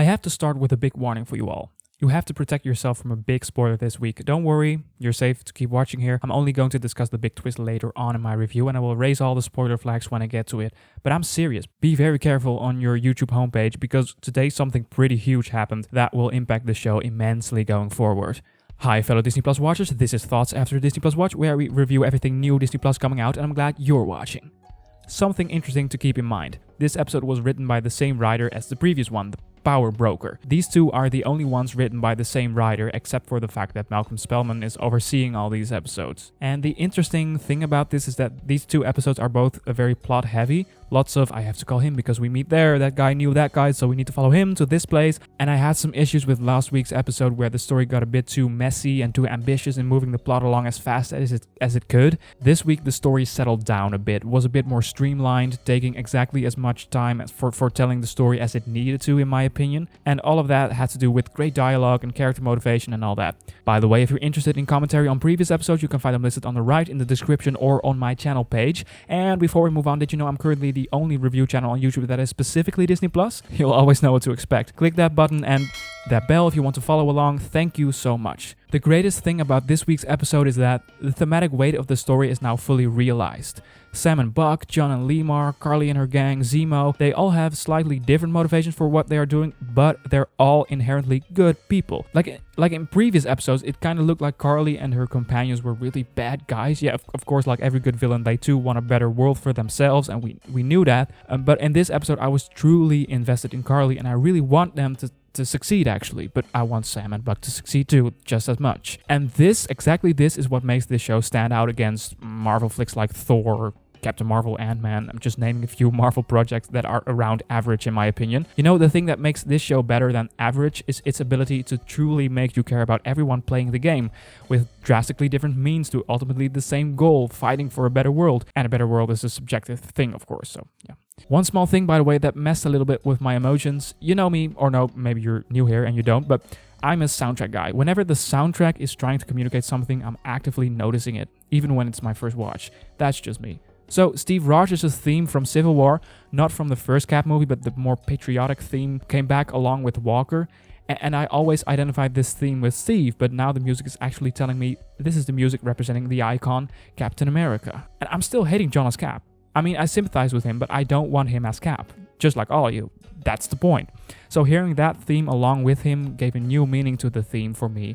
I have to start with a big warning for you all. You have to protect yourself from a big spoiler this week. Don't worry, you're safe to keep watching here. I'm only going to discuss the big twist later on in my review, and I will raise all the spoiler flags when I get to it. But I'm serious, be very careful on your YouTube homepage, because today something pretty huge happened that will impact the show immensely going forward. Hi fellow Disney Plus watchers, this is Thoughts After Disney Plus Watch, where we review everything new Disney Plus coming out, and I'm glad you're watching. Something interesting to keep in mind. This episode was written by the same writer as the previous one, the Power Broker. These two are the only ones written by the same writer, except for the fact that Malcolm Spellman is overseeing all these episodes. And the interesting thing about this is that these two episodes are both very plot heavy. Lots of, I have to call him because we meet there, that guy knew that guy, so we need to follow him to this place. And I had some issues with last week's episode where the story got a bit too messy and too ambitious in moving the plot along as fast as it could. This week the story settled down a bit, was a bit more streamlined, taking exactly as much time for telling the story as it needed to, in my opinion. And all of that had to do with great dialogue and character motivation and all that. By the way, if you're interested in commentary on previous episodes, you can find them listed on the right in the description or on my channel page. And before we move on, did you know I'm currently the only review channel on YouTube that is specifically Disney Plus? You'll always know what to expect. Click that button and that bell if you want to follow along. Thank you so much. The greatest thing about this week's episode is that the thematic weight of the story is now fully realized. Sam and Buck, John and Lemar, Carly and her gang, Zemo, they all have slightly different motivations for what they are doing, but they're all inherently good people. Like in previous episodes, it kind of looked like Carly and her companions were really bad guys. Yeah, of course, like every good villain, they too want a better world for themselves, and we knew that. But in this episode, I was truly invested in Carly, and I really want them to succeed actually, but I want Sam and Buck to succeed too, just as much. And exactly this is what makes this show stand out against Marvel flicks like Thor, Captain Marvel, Ant-Man. I'm just naming a few Marvel projects that are around average in my opinion. You know, the thing that makes this show better than average is its ability to truly make you care about everyone playing the game, with drastically different means to ultimately the same goal, fighting for a better world. And a better world is a subjective thing, of course, so yeah. One small thing, by the way, that messed a little bit with my emotions. You know me, or no, maybe you're new here and you don't, but I'm a soundtrack guy. Whenever the soundtrack is trying to communicate something, I'm actively noticing it, even when it's my first watch. That's just me. So Steve Rogers' theme from Civil War, not from the first Cap movie, but the more patriotic theme, came back along with Walker. And I always identified this theme with Steve, but now the music is actually telling me this is the music representing the icon Captain America. And I'm still hating John as Cap. I mean, I sympathize with him, but I don't want him as Cap. Just like all of you. That's the point. So hearing that theme along with him gave a new meaning to the theme for me.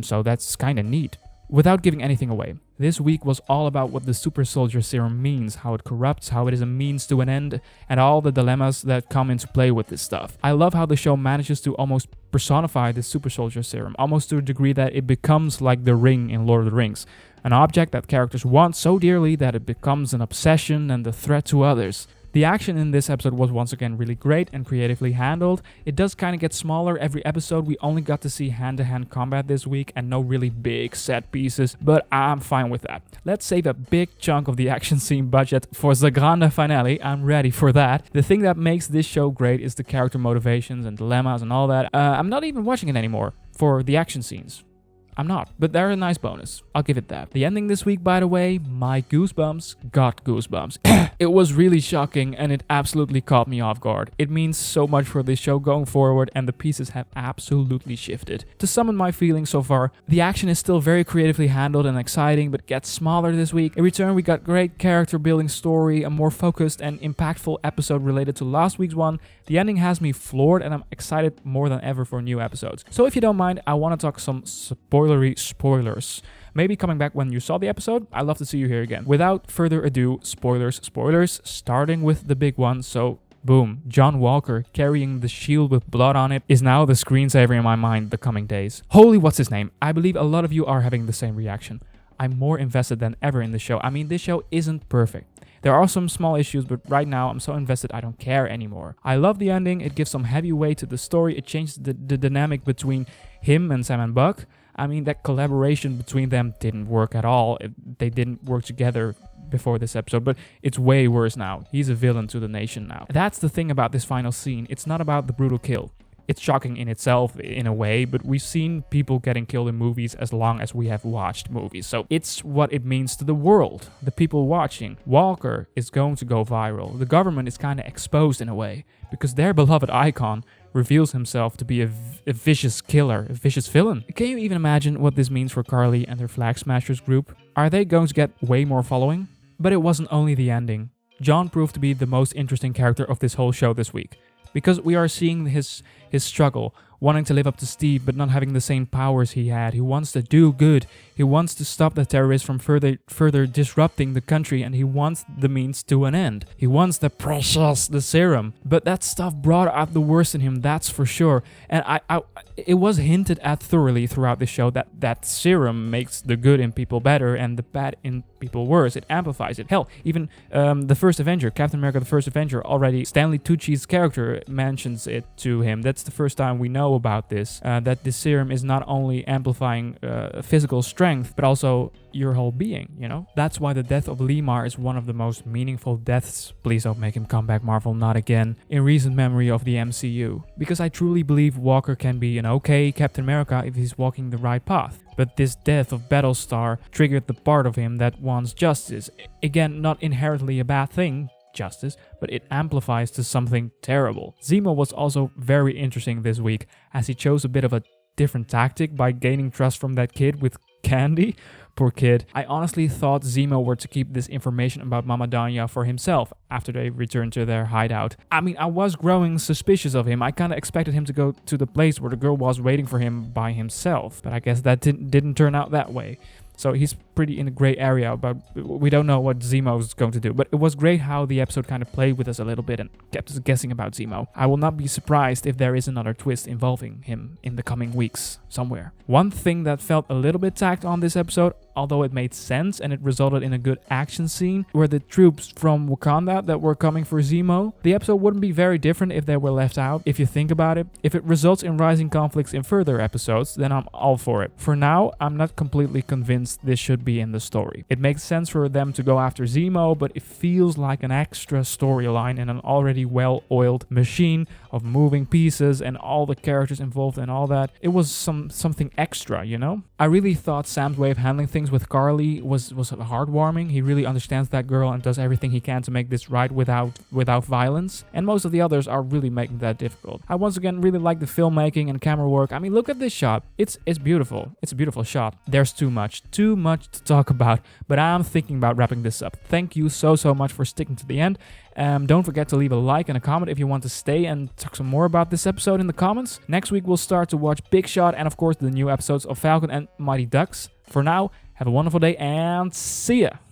So that's kind of neat. Without giving anything away, this week was all about what the super soldier serum means, how it corrupts, how it is a means to an end, and all the dilemmas that come into play with this stuff. I love how the show manages to almost personify the super soldier serum, almost to a degree that it becomes like the ring in Lord of the Rings. An object that characters want so dearly that it becomes an obsession and a threat to others. The action in this episode was once again really great and creatively handled. It does kind of get smaller every episode. We only got to see hand-to-hand combat this week and no really big set pieces, but I'm fine with that. Let's save a big chunk of the action scene budget for the grande finale. I'm ready for that. The thing that makes this show great is the character motivations and dilemmas and all that. I'm not even watching it anymore for the action scenes. I'm not, but they're a nice bonus. I'll give it that. The ending this week, by the way, my goosebumps got goosebumps. It was really shocking and it absolutely caught me off guard. It means so much for this show going forward and the pieces have absolutely shifted. To sum up my feelings so far, the action is still very creatively handled and exciting, but gets smaller this week. In return, we got great character building story, a more focused and impactful episode related to last week's one. The ending has me floored and I'm excited more than ever for new episodes. So if you don't mind, I want to talk some spoilers. Maybe coming back when you saw the episode. I'd love to see you here again. Without further ado, spoilers, starting with the big one. So boom, John Walker carrying the shield with blood on it is now the screensaver in my mind the coming days. Holy what's his name? I believe a lot of you are having the same reaction. I'm more invested than ever in the show. I mean, this show isn't perfect. There are some small issues, but right now I'm so invested I don't care anymore. I love the ending, it gives some heavy weight to the story, it changes the dynamic between him and Sam and Buck. I mean, that collaboration between them didn't work at all. They didn't work together before this episode, but it's way worse now. He's a villain to the nation now. That's the thing about this final scene. It's not about the brutal kill. It's shocking in itself in a way, but we've seen people getting killed in movies as long as we have watched movies. So it's what it means to the world, the people watching. Walker is going to go viral. The government is kind of exposed in a way because their beloved icon reveals himself to be a vicious killer, a vicious villain. Can you even imagine what this means for Carly and her Flag Smashers group? Are they going to get way more following? But it wasn't only the ending. John proved to be the most interesting character of this whole show this week, because we are seeing his struggle, wanting to live up to Steve but not having the same powers he had. He wants to do good. He wants to stop the terrorists from further disrupting the country, and he wants the means to an end. He wants the serum. But that stuff brought out the worst in him, that's for sure. And it was hinted at thoroughly throughout the show that serum makes the good in people better and the bad in people worse. It amplifies it. Hell, even the first Avenger, Captain America the First Avenger, already Stanley Tucci's character mentions it to him. That's the first time we know about this, that this serum is not only amplifying physical strength, but also your whole being, you know? That's why the death of Lemar is one of the most meaningful deaths, please don't make him come back, Marvel, not again, in recent memory of the MCU. Because I truly believe Walker can be an okay Captain America if he's walking the right path. But this death of Battlestar triggered the part of him that wants justice. Again, not inherently a bad thing, justice, but it amplifies to something terrible. Zemo was also very interesting this week, as he chose a bit of a different tactic by gaining trust from that kid with candy. Poor kid. I honestly thought Zemo were to keep this information about Mama Danya for himself after they returned to their hideout. I mean, I was growing suspicious of him. I kind of expected him to go to the place where the girl was waiting for him by himself, but I guess that didn't turn out that way. So he's pretty in a gray area, but we don't know what Zemo's going to do. But it was great how the episode kind of played with us a little bit and kept us guessing about Zemo. I will not be surprised if there is another twist involving him in the coming weeks somewhere. One thing that felt a little bit tacked on this episode, although it made sense and it resulted in a good action scene, were the troops from Wakanda that were coming for Zemo. The episode wouldn't be very different if they were left out, if you think about it. If it results in rising conflicts in further episodes, then I'm all for it. For now, I'm not completely convinced this should be in the story. It makes sense for them to go after Zemo, but it feels like an extra storyline in an already well-oiled machine of moving pieces and all the characters involved and all that. It was something extra, you know? I really thought Sam's way of handling things with Carly was heartwarming. He really understands that girl and does everything he can to make this right without violence. And most of the others are really making that difficult. I once again really like the filmmaking and camera work. I mean, look at this shot. It's beautiful. It's a beautiful shot. There's too much to talk about, but I'm thinking about wrapping this up. Thank you so much for sticking to the end. Don't forget to leave a like and a comment if you want to stay and talk some more about this episode in the comments. Next week we'll start to watch Big Shot and of course the new episodes of Falcon and Mighty Ducks. For now, have a wonderful day and see ya!